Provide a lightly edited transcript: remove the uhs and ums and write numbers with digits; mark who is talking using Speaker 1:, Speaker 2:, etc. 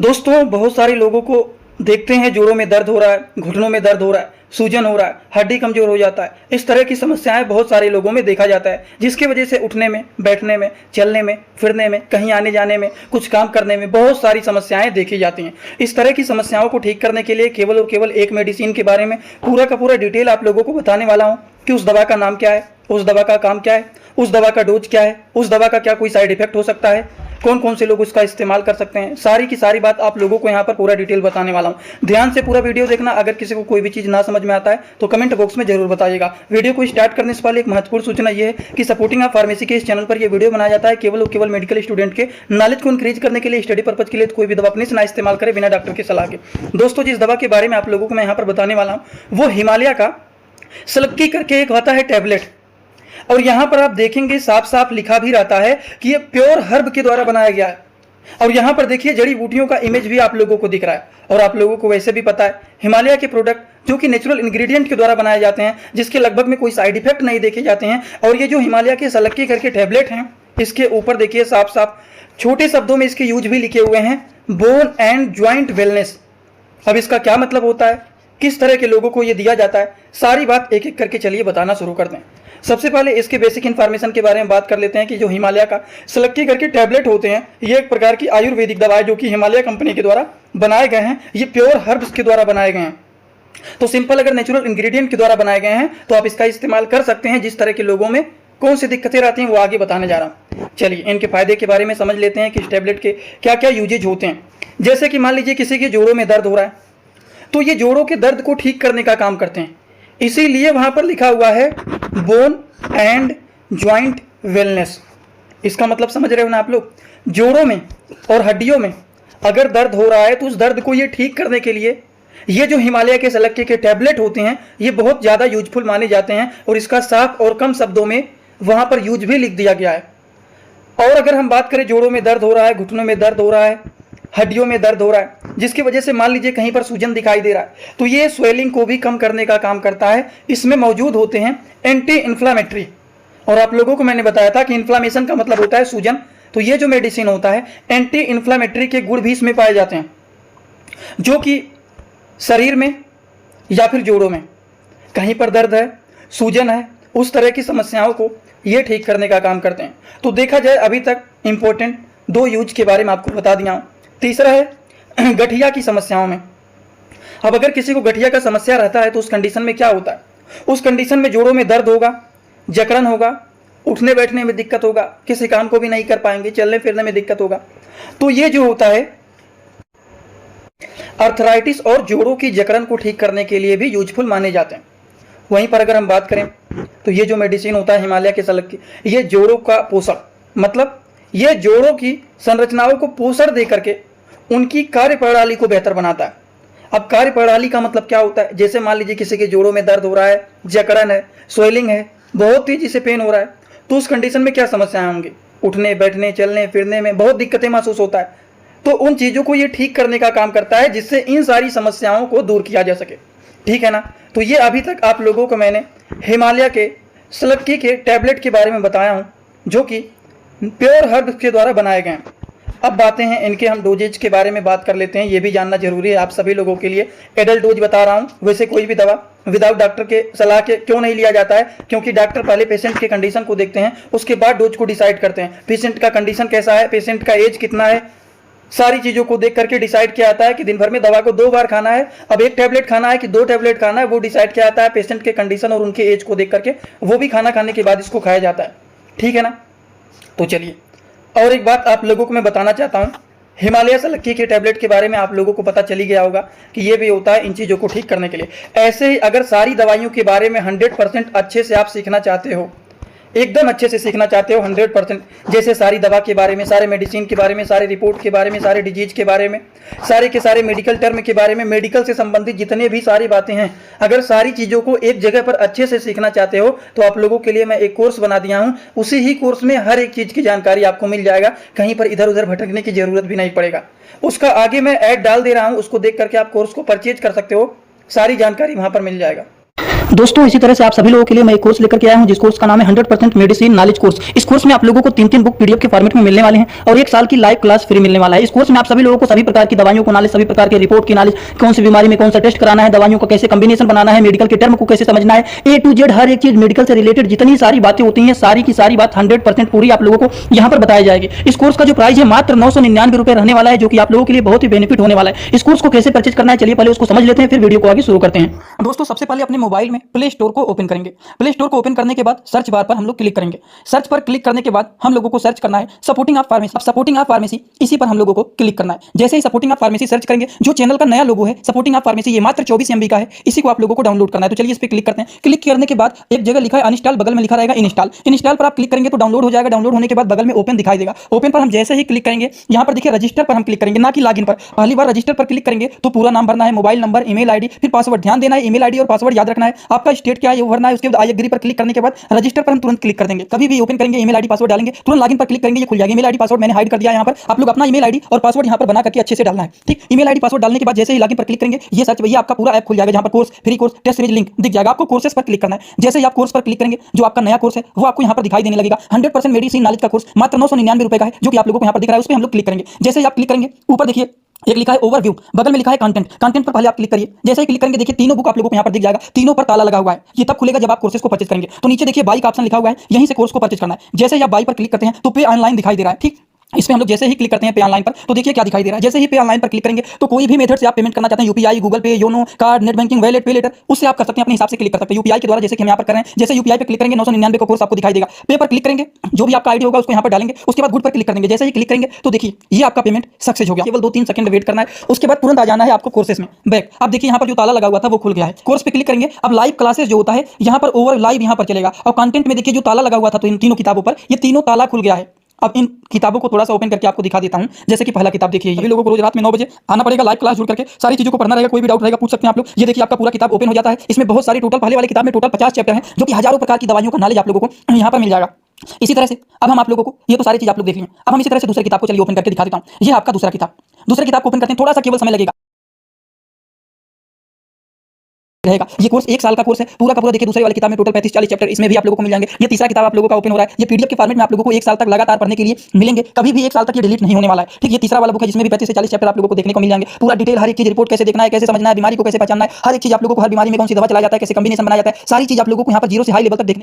Speaker 1: दोस्तों, बहुत सारे लोगों को देखते हैं जोड़ों में दर्द हो रहा है, घुटनों में दर्द हो रहा है, सूजन हो रहा है, हड्डी कमजोर हो जाता है। इस तरह की समस्याएं बहुत सारे लोगों में देखा जाता है, जिसकी वजह से उठने में, बैठने में, चलने में, फिरने में, कहीं आने जाने में, कुछ काम करने में बहुत सारी समस्याएं देखी जाती हैं। इस तरह की समस्याओं को ठीक करने के लिए केवल और केवल एक मेडिसिन के बारे में पूरा का पूरा डिटेल आप लोगों को बताने वाला हूँ कि उस दवा का नाम क्या है, उस दवा का काम क्या है, उस दवा का डोज क्या है, उस दवा का क्या कोई साइड इफेक्ट हो सकता है, कौन कौन से लोग उसका इस्तेमाल कर सकते हैं। सारी की सारी बात आप लोगों को यहाँ पर पूरा डिटेल बताने वाला हूँ। ध्यान से पूरा वीडियो देखना। अगर किसी को कोई भी चीज़ ना समझ में आता है तो कमेंट बॉक्स में जरूर बताइएगा। वीडियो को स्टार्ट करने से पहले एक महत्वपूर्ण सूचना यह है कि सपोर्टिंग ऑफ फार्मेसी के इस चैनल पर यह वीडियो बनाया जाता है केवल और केवल मेडिकल स्टूडेंट के नॉलेज को इंक्रीज करने के लिए, स्टडी पर्पज के लिए। कोई भी दवा अपने से ना इस्तेमाल करे बिना डॉक्टर की सलाह के। दोस्तों, जिस दवा के बारे में आप लोगों को मैं यहाँ पर बताने वाला हूँ वो हिमालय का सलक्की करके एक आता है टैबलेट, और यहाँ पर आप देखेंगे साफ साफ लिखा भी रहता है कि ये प्योर हर्ब के द्वारा बनाया गया है। और यहाँ पर देखिए जड़ी बूटियों का इमेज भी आप लोगों को दिख रहा है। और आप लोगों को वैसे भी पता है हिमालय के प्रोडक्ट जो कि नेचुरल इंग्रेडिएंट के द्वारा बनाए जाते हैं, जिसके लगभग में कोई साइड इफेक्ट नहीं देखे जाते हैं। और ये जो हिमालय के सलक्की करके टैबलेट हैं, इसके ऊपर देखिए साफ साफ छोटे शब्दों में इसके यूज भी लिखे हुए हैं, बोन एंड ज्वाइंट वेलनेस। अब इसका क्या मतलब होता है, किस तरह के लोगों को ये दिया जाता है, सारी बात एक एक करके चलिए बताना शुरू कर दें। सबसे पहले इसके बेसिक इन्फॉर्मेशन के बारे में बात कर लेते हैं कि जो हिमालय का सलक्की करके टैबलेट होते हैं, ये एक प्रकार की आयुर्वेदिक दवा है जो कि हिमालय कंपनी के द्वारा बनाए गए हैं। ये प्योर हर्ब्स के द्वारा बनाए गए हैं। तो सिंपल अगर नेचुरल इंग्रेडिएंट के द्वारा बनाए गए हैं तो आप इसका इस्तेमाल कर सकते हैं। जिस तरह के लोगों में कौन सी दिक्कतें रहती हैं वो आगे बताने जा रहा हूँ। चलिए इनके फायदे के बारे में समझ लेते हैं कि इस टैबलेट के क्या क्या यूजेज होते हैं। जैसे कि मान लीजिए किसी के जोड़ों में दर्द हो रहा है, तो ये जोड़ों के दर्द को ठीक करने का काम करते हैं। इसीलिए वहां पर लिखा हुआ है बोन एंड ज्वाइंट वेलनेस। इसका मतलब समझ रहे हो ना आप लोग। जोड़ों में और हड्डियों में अगर दर्द हो रहा है तो उस दर्द को ये ठीक करने के लिए ये जो हिमालय के सलक्की के टैबलेट होते हैं ये बहुत ज़्यादा यूजफुल माने जाते हैं। और इसका साफ और कम शब्दों में वहां पर यूज भी लिख दिया गया है। और अगर हम बात करें जोड़ों में दर्द हो रहा है, घुटनों में दर्द हो रहा है, हड्डियों में दर्द हो रहा है, जिसकी वजह से मान लीजिए कहीं पर सूजन दिखाई दे रहा है, तो ये स्वेलिंग को भी कम करने का काम करता है। इसमें मौजूद होते हैं एंटी इन्फ्लामेटरी। और आप लोगों को मैंने बताया था कि इन्फ्लामेशन का मतलब होता है सूजन। तो ये जो मेडिसिन होता है एंटी इन्फ्लामेटरी के गुण भी इसमें पाए जाते हैं, जो कि शरीर में या फिर जोड़ों में कहीं पर दर्द है, सूजन है, उस तरह की समस्याओं को ये ठीक करने का काम करते हैं। तो देखा जाए अभी तक इंपॉर्टेंट 2 यूज के बारे में आपको बता दिया हूँ। तीसरा है गठिया की समस्याओं में। अब अगर किसी को गठिया का समस्या रहता है तो उस कंडीशन में क्या होता है, उस कंडीशन में जोड़ों में दर्द होगा, जकड़न होगा, उठने बैठने में दिक्कत होगा, किसी काम को भी नहीं कर पाएंगे, चलने फिरने में दिक्कत होगा। तो ये जो होता है अर्थराइटिस और जोड़ों की जकड़न को ठीक करने के लिए भी यूजफुल माने जाते हैं। वहीं पर अगर हम बात करें तो ये जो मेडिसिन होता है हिमालय के सलक्की, ये जोड़ों का पोषण, मतलब ये जोड़ों की संरचनाओं को पोषण दे करके उनकी कार्य प्रणाली को बेहतर बनाता है। अब कार्य प्रणाली का मतलब क्या होता है, जैसे मान लीजिए किसी के जोड़ों में दर्द हो रहा है, जकड़न है, स्वेलिंग है, बहुत तेजी से पेन हो रहा है, तो उस कंडीशन में क्या समस्याएं होंगी, उठने बैठने चलने फिरने में बहुत दिक्कतें महसूस होता है। तो उन चीज़ों को ये ठीक करने का काम करता है जिससे इन सारी समस्याओं को दूर किया जा सके। ठीक है ना। तो ये अभी तक आप लोगों को मैंने हिमालय के सलक्की के टैबलेट के बारे में बताया हूँ, जो कि प्योर हर्ब के द्वारा बनाए गए हैं। अब बातें हैं इनके, हम डोजेज के बारे में बात कर लेते हैं। ये भी जानना जरूरी है आप सभी लोगों के लिए। एडल्ट डोज बता रहा हूँ। वैसे कोई भी दवा विदाउट डॉक्टर के सलाह के क्यों नहीं लिया जाता है, क्योंकि डॉक्टर पहले पेशेंट के कंडीशन को देखते हैं, उसके बाद डोज को डिसाइड करते हैं। पेशेंट का कंडीशन कैसा है, पेशेंट का एज कितना है, सारी चीज़ों को देख करके डिसाइड किया जाता है कि दिन भर में दवा को 2 बार खाना है, अब 1 टैबलेट खाना है कि 2 टैबलेट खाना है, वो डिसाइड किया जाता है पेशेंट के कंडीशन और उनके एज को देख करके। वो भी खाना खाने के बाद इसको खाया जाता है। ठीक है ना। तो चलिए और एक बात आप लोगों को मैं बताना चाहता हूँ। हिमालय सलक्की के टैबलेट के बारे में आप लोगों को पता चली गया होगा कि ये भी होता है इन चीज़ों को ठीक करने के लिए। ऐसे ही अगर सारी दवाइयों के बारे में 100% अच्छे से आप सीखना चाहते हो, एकदम अच्छे से सीखना चाहते हो 100%, जैसे सारी दवा के बारे में, सारे मेडिसिन के बारे में, सारे रिपोर्ट के बारे में, सारे डिजीज के बारे में, सारे के सारे मेडिकल टर्म के बारे में, मेडिकल से संबंधित जितने भी सारी बातें हैं, अगर सारी चीज़ों को एक जगह पर अच्छे से सीखना चाहते हो तो आप लोगों के लिए मैं एक कोर्स बना दिया हूँ। उसी ही कोर्स में हर एक चीज़ की जानकारी आपको मिल जाएगा, कहीं पर इधर उधर भटकने की जरूरत भी नहीं पड़ेगा। उसका आगे मैं ऐड डाल दे रहा हूँ, उसको देख करके आप कोर्स को परचेज कर सकते हो, सारी जानकारी वहाँ पर मिल जाएगा। दोस्तों इसी तरह से आप सभी लोगों के लिए मैं एक कोर्स लेकर के आया हूं, जिस कोर्स का नाम है 100% मेडिसिन नॉलेज कोर्स। इस कोर्स में आप लोगों को 3 बुक पीडीएफ के फॉर्मेट में मिलने वाले हैं और 1 साल की लाइव क्लास फ्री मिलने वाला है। इस कोर्स में आप सभी लोगों को सभी प्रकार की दवाइयों को नॉलेज, सभी प्रकार के रिपोर्ट की नॉलेज, कौन सी बीमारी में कौन सा टेस्ट कराना है, दवाइयों का कैसे कॉम्बिनेशन बनाना है, मेडिकल के टर्म को कैसे समझना है, ए टू जेड हर एक चीज मेडिकल से रिलेटेड जितनी सारी बातें होती हैं, सारी की सारी बात 100% पूरी आप लोगों को यहाँ पर बताई जाएगी। इस कोर्स का जो प्राइस है मात्र 999 रुपए रहने वाला है, जो कि आप लोगों के लिए बहुत ही बेनिफिट होने वाला है। इस कोर्स को कैसे परचेज करना है, चलिए पहले उसको समझ लेते हैं, फिर वीडियो को आगे शुरू करते हैं। दोस्तों सबसे पहले अपने मोबाइल में प्ले स्टोर को ओपन करेंगे। प्ले स्टोर को ओपन करने के बाद सर्च बार पर हम लोग क्लिक करेंगे। सर्च पर क्लिक करने के बाद हम लोगों को सर्च करना है supporting of pharmacy. Supporting of pharmacy इसी पर हम लोगों को क्लिक करना है। जैसे ही सपोर्टिंग ऑफ फार्मेसी सर्च करेंगे, जो चैनल का नया लोगो है सपोर्टिंग ऑफ फार्मेसी, ये मात्र 24 MB का है, इसी को आप लोगों को डाउनलोड करना है। तो चलिए इस पर क्लिक करते हैं। क्लिक करने के बाद एक जगह लिखा है अनइंस्टॉल, बगल में लिखा रहेगा इंस्टॉल। इंस्टॉल पर आप क्लिक करेंगे तो डाउनलोड हो जाएगा। डाउनलोड होने के बाद बगल में ओपन दिखाई देगा। ओपन पर हम जैसे ही क्लिक करेंगे, यहाँ पर देखिए रजिस्टर पर हम क्लिक करेंगे, ना कि लॉगिन पर। पहली बार रजिस्टर पर क्लिक करेंगे तो पूरा नाम भरना है, मोबाइल नंबर, ईमेल आईडी, फिर पासवर्ड। ध्यान देना है ईमेल आईडी और पासवर्ड याद रखना है। आपका स्टेट क्या है वो भरना है। उसके बाद आई एग्री पर क्लिक करने के बाद रजिस्टर पर हम तुरंत क्लिक कर देंगे। कभी भी ओपन करेंगे ईमेल आईडी पासवर्ड डालेंगे, तुरंत लॉगिन पर क्लिक करेंगे, ये खुल जाएगा। ईमेल आईडी पासवर्ड मैंने हाइड कर दिया। यहाँ पर आप लोग अपना ईमेल आईडी और पासवर्ड यहाँ पर बना करके अच्छे से डालना है, ठीक। ईमेल आईडी पासवर्ड डालने के बाद जैसे ही लॉगिन पर क्लिक करेंगे, ये सर्च भैया आपका पूरा ऐप खुल जाएगा, जहाँ पर course, free course, test series link दिख जाएगा। आपको कोर्सेस पर क्लिक करना है। जैसे ही आप कोर्स पर क्लिक करेंगे, जो आपका नया कोर्स है वो आपको यहाँ पर दिखाई देने लगेगा। 100% मेडिसिन नॉलेज का कोर्स मात्र 999 रुपए का है, जो कि आप लोगों को यहाँ पर दिख रहा है। उस पर हम लोग क्लिक करेंगे। जैसे ही आप क्लिक करेंगे, ऊपर देखिए एक लिखा है ओवरव्यू, बगल में लिखा है कंटेंट। कंटेंट पर पहले आप क्लिक करिए। जैसे ही क्लिक करेंगे, देखिए तीनों बुक आप लोगों को यहाँ पर दिख जाएगा। तीनों पर ताला लगा हुआ है। ये तब खुलेगा जब आप कोर्सेज को परचेज करेंगे। तो नीचे देखिए बाई का ऑप्शन लिखा हुआ है, यहीं से कोर्स को परचेज करना है। जैसे ही आप बाई पर क्लिक करते हैं तो पे ऑनलाइन दिखाई दे रहा है, ठीक। इसमें हम लोग जैसे ही क्लिक करते हैं पे ऑनलाइन पर, तो देखिए क्या दिखाई दे रहा है। जैसे ही पे ऑनलाइन पर क्लिक करेंगे तो कोई भी मेथड से आप पेमेंट करना चाहते हैं, यूपीआई, गूगल पे, YONO, card, net banking, wallet, पे लेटर, उससे आप कर सकते हैं। अपने हिसाब से क्लिक कर सकते हैं यूपीआई के द्वारा, जैसे कि हम यहाँ पर कर रहे हैं। जैसे यूपीआई पे क्लिक करेंगे 999 का कोर्स आपको दिखाई देगा। पे पर क्लिक करेंगे, जो भी आपका आईडी होगा उसको यहाँ पर डालेंगे। उसके बाद गुड पर क्लिक करेंगे। जैसे ही क्लिक करेंगे तो देखिए ये आपका पेमेंट सक्सेस हो गया। केवल 2-3 सेकंड वेट करना है, उसके बाद तुरंत आ जाना है आपको कोर्सेज में बैक। अब देखिए यहाँ पर जो ताला लगा हुआ था वो खुल गया है। कोर्स पे क्लिक करेंगे। अब लाइव क्लासेस जो होता है यहाँ पर ओवर लाइव यहाँ पर चलेगा। और कंटेंट में देखिए जो ताला लगा हुआ था, तो इन तीनों किताबों पर ये तीनों ताला खुल गया है। अब इन किताबों को थोड़ा सा ओपन करके आपको दिखा देता हूं। जैसे कि पहला किताब देखिए, सभी लोगों को रोज रात में 9 बजे आना पड़ेगा, लाइव क्लास जुड़ करके सारी चीजों को पढ़ना रहेगा। कोई भी डाउट रहेगा पूछ सकते हैं आप लोग। ये देखिए आपका पूरा किताब ओपन हो जाता है। इसमें बहुत सारी टोटल, पहले वाली किताब में टोटल 50 चैप्टर हैं, जो कि हजारों प्रकार की दवाइयों का नॉलेज आप लोगों को यहाँ पर मिल जाएगा। इसी तरह से अब हम आप लोगों को, ये तो सारी चीज आप लोग देख लें। अब हम इसी तरह से दूसरी किताब को चलिए ओपन करके दिखा देता हूँ। ये आपका दूसरा किताब। दूसरी किताब को ओपन करते हैं, थोड़ा सा केवल समय लगेगा रहेगा। ये कोर्स 1 साल का कोर्स है पूरा का पूरा। देखिए दूसरे वाली किताब में टोटल 35-40 चैप्टर इसमें भी आप लोगों को मिल जाएंगे। ये तीसरा किताब आप लोगों का ओपन हो रहा है। ये पीडीएफ के फॉर्मेट में आप लोगों को 1 साल तक लगातार पढ़ने के लिए मिलेंगे। कभी भी 1 साल तक ये डिलीट नहीं होने वाला है, ठीक। ये तीसरा वाला बुक है, जिसमें भी 35 से 40 चैप्टर आप लोगों को देखने को मिल जाएंगे। पूरा डिटेल हर एक चीज, रिपोर्ट कैसे देखना है, कैसे समझना है, बीमारी को कैसे पहचानना है, हर एक चीज आप लोगों को, हर बीमारी में कौन सी दवा चलाया जाता है, कैसे कॉम्बिनेशन बनाया जाता है, सारी चीज आप लोगों को यहाँ पर 0 से हाई लेवल तक देखने